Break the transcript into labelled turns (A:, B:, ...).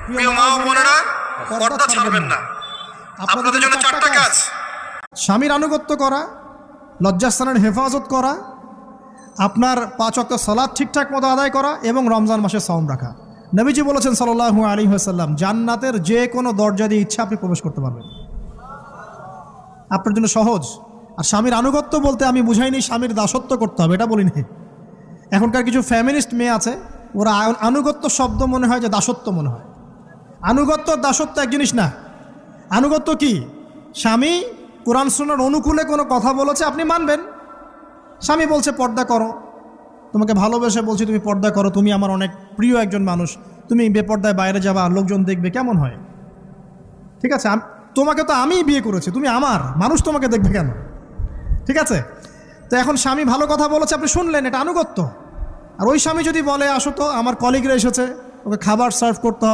A: প্রিয় মা ও বোনেরা, পর্দা ছাড়বেন না। আপনাদের জন্য 4টা কাজ:
B: স্বামীর আনুগত্য করা, লজ্জাস্থানের হেফাজত করা, আপনার 5 ওয়াক্ত সালাত ঠিকঠাক মতো আদায় করা এবং রমজান মাসে সাওম রাখা। নবীজি বলেছেন সাল্লাল্লাহু আলাইহি ওয়াসাল্লাম, জান্নাতের যে কোনো দরজা দিয়ে ইচ্ছা আপনি প্রবেশ করতে পারবেন। আপনার জন্য সহজ। আর স্বামীর আনুগত্য বলতে আমি বুঝাইনি স্বামীর দাসত্ব করতে হবে, এটা বলিনি। এখনকার কিছু ফ্যামিলিস্ট মেয়ে আছে, ওরা আনুগত্য শব্দ মনে হয় যে দাসত্ব মনে হয়। আনুগত্য দাসত্ব এক জিনিস না। আনুগত্য কি? স্বামী কোরআন সুন্নাহর অনুকূলে কোনো কথা বলেছে, আপনি মানবেন। স্বামী বলছে পর্দা করো, তোমাকে ভালোবেসে বলছি তুমি পর্দা করো, তুমি আমার অনেক প্রিয় একজন মানুষ, তুমি বেপর্দায় বাইরে যাবা, লোকজন দেখবে, কেমন হয়? ঠিক আছে, তোমাকে তো আমিই বিয়ে করেছি, তুমি আমার, মানুষ তোমাকে দেখবে কেন? ঠিক আছে। তো এখন স্বামী ভালো কথা বলেছে, আপনি শুনলেন, এটা আনুগত্য। আর ওই স্বামী যদি বলে আসো তো আমার কলিগরা এসেছে, ওকে খাবার সার্ভ করতে হবে,